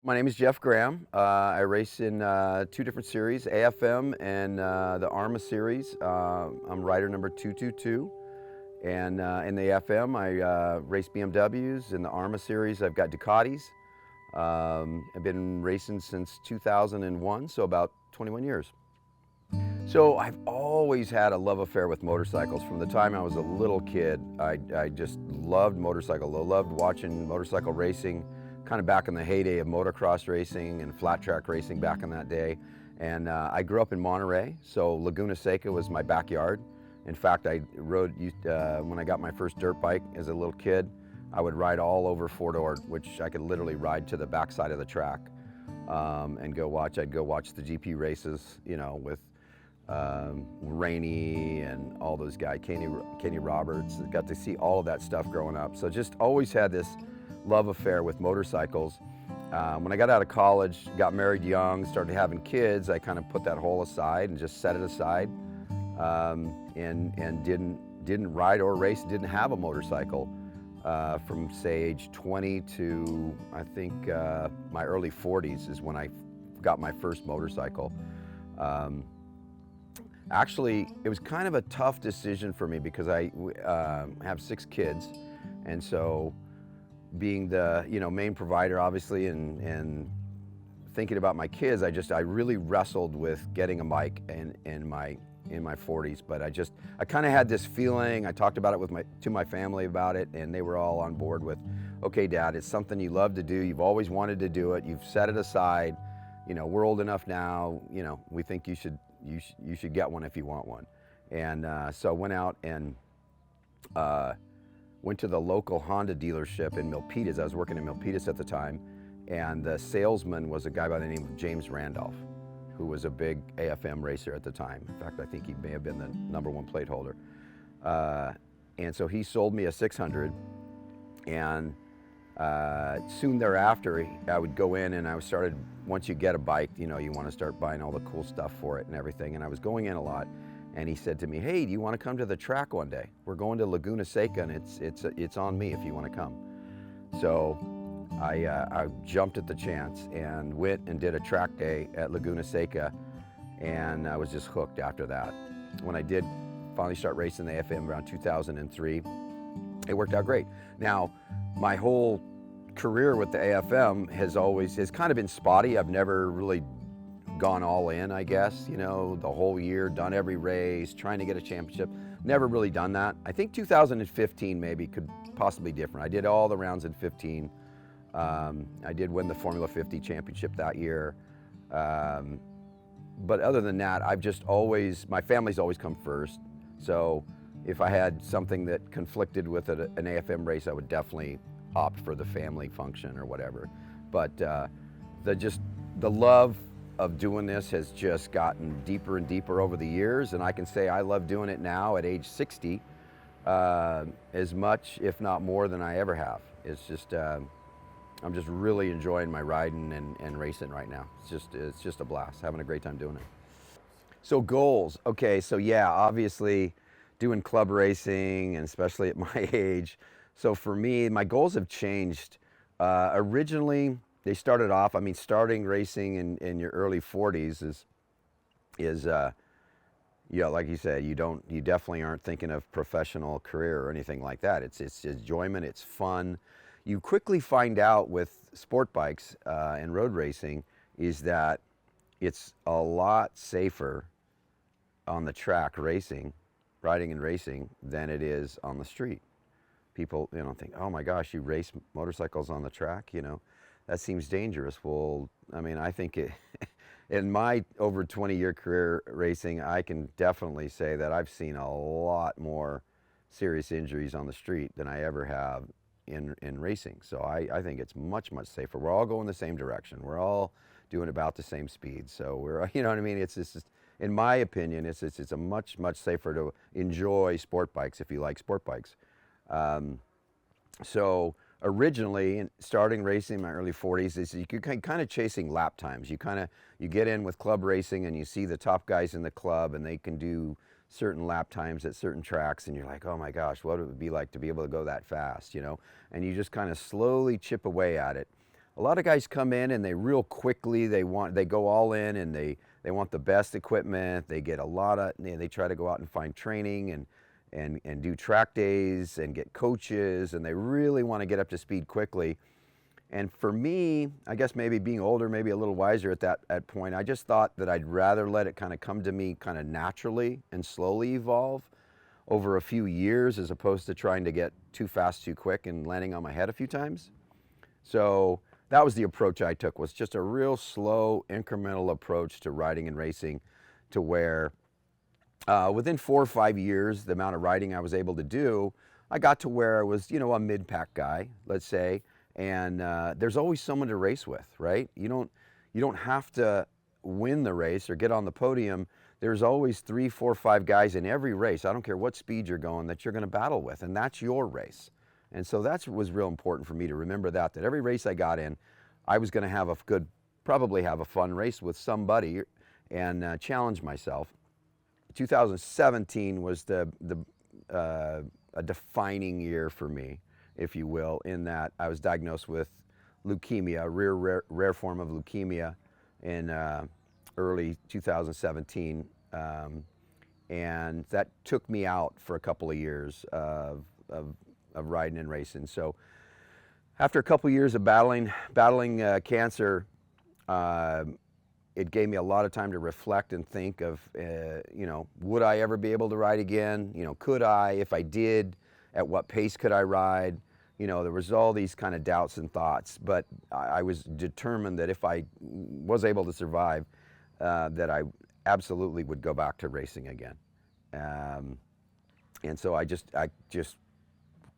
My name is Jeff Graham. I race in two different series, AFM and the ARMA series. I'm rider number 222. And in the AFM, I race BMWs. In the ARMA series, I've got Ducatis. I've been racing since 2001, so about 21 years. So I've always had a love affair with motorcycles. From the time I was a little kid, I just loved motorcycles. I loved watching motorcycle racing, kind of back in the heyday of motocross racing and flat track racing back in that day. And I grew up in Monterey, so Laguna Seca was my backyard. In fact, I rode, when I got my first dirt bike as a little kid, I would ride all over Fort Ord, which I could literally ride to the backside of the track and go watch. I'd go watch the GP races, you know, with Rainey and all those guys, Kenny Roberts. Got to see all of that stuff growing up. So just always had this love affair with motorcycles. When I got out of college, got married young, started having kids, I kind of put that whole aside and just set it aside and didn't ride or race, didn't have a motorcycle from say age 20 to I think my early 40s is when I got my first motorcycle. Actually, it was kind of a tough decision for me because I have 6 kids, and so being the main provider, obviously, and thinking about my kids, I really wrestled with getting a bike in my 40s. But I kind of had this feeling. I talked about it to my family about it, and they were all on board with, okay, Dad, it's something you love to do. You've always wanted to do it. You've set it aside. We're old enough now. We think you should get one if you want one. And so I went out and went to the local Honda dealership in Milpitas. I was working in Milpitas at the time, and the salesman was a guy by the name of James Randolph, who was a big AFM racer at the time. In fact, I think he may have been the #1 plate holder. And so he sold me a 600, and soon thereafter, I would go in and once you get a bike, you want to start buying all the cool stuff for it and everything. And I was going in a lot, and he said to me, hey, do you want to come to the track one day? We're going to Laguna Seca, and it's on me if you want to come. So I jumped at the chance and went and did a track day at Laguna Seca, and I was just hooked after that. When I did finally start racing the AFM around 2003, it worked out great. Now, my whole career with the AFM has kind of been spotty. I've never really gone all in, I guess, the whole year, done every race, trying to get a championship. Never really done that. I think 2015 maybe could possibly be different. I did all the rounds in 15. I did win the Formula 50 championship that year. But other than that, my family's always come first. So if I had something that conflicted with an AFM race, I would definitely opt for the family function or whatever. But the love of doing this has just gotten deeper and deeper over the years, and I can say I love doing it now at age 60 as much, if not more, than I ever have. It's just I'm just really enjoying my riding and racing right now. It's just a blast, having a great time doing it. So goals, okay, so yeah, obviously doing club racing, and especially at my age. So for me, my goals have changed. Originally, they started off, starting racing in your early 40s is like you said, you definitely aren't thinking of professional career or anything like that. It's enjoyment, it's fun. You quickly find out with sport bikes and road racing is that it's a lot safer on the track riding and racing, than it is on the street. People, think, oh my gosh, you race motorcycles on the track, that seems dangerous. Well, I think in my over 20-year career racing, I can definitely say that I've seen a lot more serious injuries on the street than I ever have in racing. So I think it's much, much safer. We're all going the same direction. We're all doing about the same speed. So we're, it's just, in my opinion, it's a much, much safer to enjoy sport bikes if you like sport bikes. So originally, starting racing in my early 40s, is you kind of chasing lap times. You get in with club racing and you see the top guys in the club and they can do certain lap times at certain tracks, and you're like, oh my gosh, what would it be like to be able to go that fast, And you just kind of slowly chip away at it. a lot of guys come in and they real quickly, they go all in, and they want the best equipment. They get a lot of, they try to go out and find training and do track days and get coaches, and they really want to get up to speed quickly. And for me, I guess maybe being older, maybe a little wiser at that point, I just thought that I'd rather let it kind of come to me kind of naturally and slowly evolve over a few years, as opposed to trying to get too fast, too quick and landing on my head a few times. So that was the approach I took, was just a real slow, incremental approach to riding and racing, to where within 4 or 5 years, the amount of riding I was able to do, I got to where I was, a mid-pack guy, let's say. And there's always someone to race with, right? You don't have to win the race or get on the podium. There's always 3, 4, 5 guys in every race, I don't care what speed you're going, that you're going to battle with, and that's your race. And so that was real important for me to remember that every race I got in, I was going to probably have a fun race with somebody and challenge myself. 2017 was a defining year for me, if you will, in that I was diagnosed with leukemia, a rare form of leukemia, in early 2017. And that took me out for a couple of years of riding and racing. So after a couple of years of battling cancer, it gave me a lot of time to reflect and think of, would I ever be able to ride again? Could I? If I did, at what pace could I ride? There was all these kind of doubts and thoughts, but I was determined that if I was able to survive, that I absolutely would go back to racing again. And so I just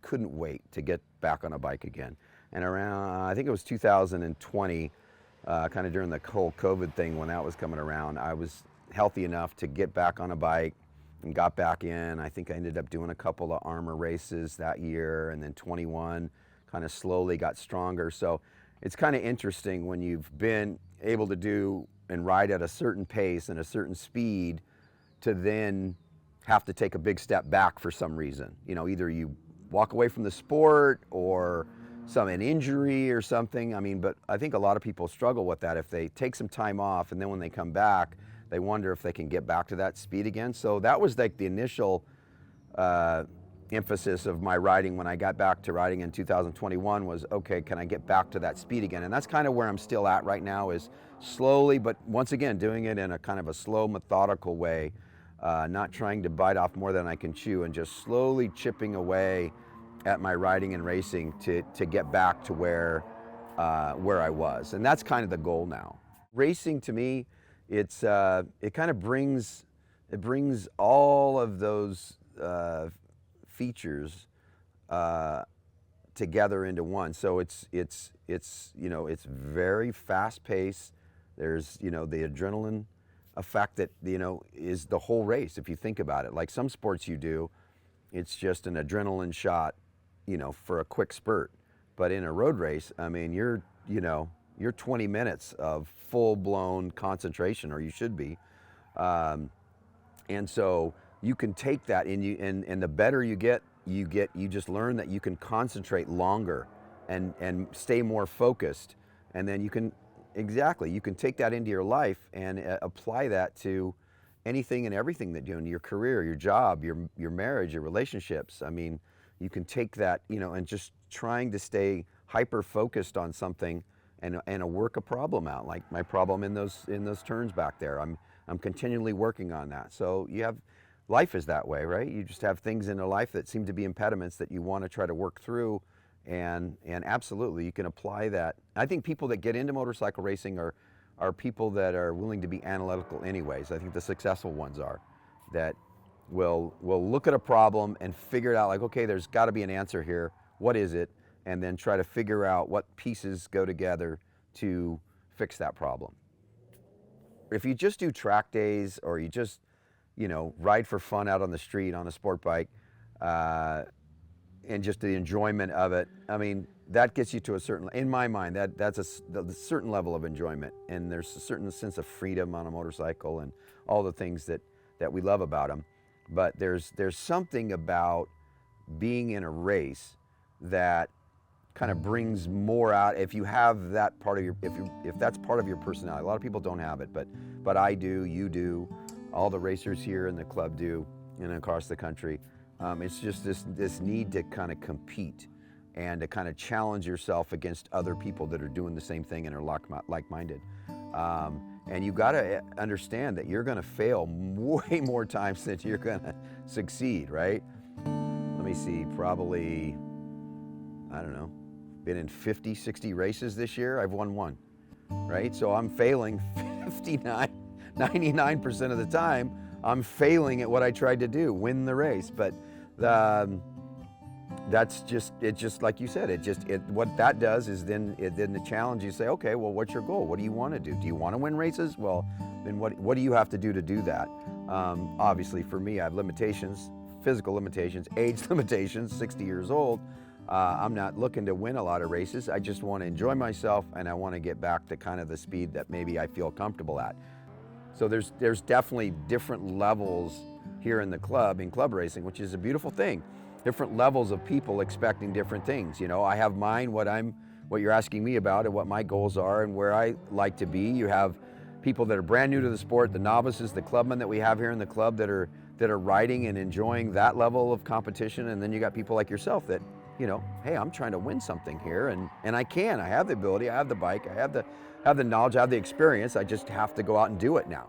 couldn't wait to get back on a bike again. And around, I think it was 2020, kind of during the whole COVID thing, when that was coming around, I was healthy enough to get back on a bike and got back in. I think I ended up doing a couple of Armor races that year, and then 21 kind of slowly got stronger. So it's kind of interesting when you've been able to do and ride at a certain pace and a certain speed, to then have to take a big step back for some reason. Either you walk away from the sport or an injury or something. But I think a lot of people struggle with that. If they take some time off and then when they come back, they wonder if they can get back to that speed again. So that was like the initial emphasis of my riding when I got back to riding in 2021 was, okay, can I get back to that speed again? And that's kind of where I'm still at right now, is slowly, but once again, doing it in a kind of a slow, methodical way, not trying to bite off more than I can chew, and just slowly chipping away at my riding and racing to get back to where I was. And that's kind of the goal now. Racing, to me, it kind of brings all of those features together into one. So it's very fast paced. There's the adrenaline effect that is the whole race. If you think about it, like some sports you do, it's just an adrenaline shot, for a quick spurt. But in a road race, you're 20 minutes of full-blown concentration, or you should be. And so you can take that and the better you get, you just learn that you can concentrate longer and stay more focused. And then you can take that into your life and apply that to anything and everything that you do in your career, your job, your marriage, your relationships. You can take that, and just trying to stay hyper focused on something and work a problem out. Like my problem in those turns back there, I'm continually working on that. So life is that way, right? You just have things in a life that seem to be impediments that you want to try to work through, and absolutely you can apply that. I think people that get into motorcycle racing are people that are willing to be analytical anyways. I think the successful ones are, that will look at a problem and figure it out, like, okay, there's got to be an answer here. What is it? And then try to figure out what pieces go together to fix that problem. If you just do track days, or you just, ride for fun out on the street on a sport bike, and just the enjoyment of it, that gets you to a certain, in my mind, that's a certain level of enjoyment. And there's a certain sense of freedom on a motorcycle and all the things that we love about them. But there's something about being in a race that kind of brings more out if you have that part of your, if that's part of your personality. A lot of people don't have it, but I do, you do, all the racers here in the club do, and across the country. It's just this need to kind of compete and to kind of challenge yourself against other people that are doing the same thing and are like-minded. And you got to understand that you're going to fail way more times than you're going to succeed, right? Let me see, probably, I don't know, been in 50, 60 races this year. I've won one, right? So I'm failing 99% of the time. I'm failing at what I tried to do, win the race. But that's just, it's just like you said, what that does is then the challenge, you say, okay, well, what's your goal? What do you want to do? Do you want to win races? Well, then what do you have to do that? Obviously for me, I have limitations, physical limitations, age limitations, 60 years old. I'm not looking to win a lot of races. I just want to enjoy myself, and I want to get back to kind of the speed that maybe I feel comfortable at. So there's definitely different levels here in the club, in club racing, which is a beautiful thing. Different levels of people expecting different things. You know, I have mine, what you're asking me about, and what my goals are, and where I like to be. You have people that are brand new to the sport, the novices, the clubmen that we have here in the club that are riding and enjoying that level of competition, and then you got people like yourself that, you know, hey, I'm trying to win something here, and I have the ability, I have the bike, I have the knowledge, I have the experience. I just have to go out and do it now.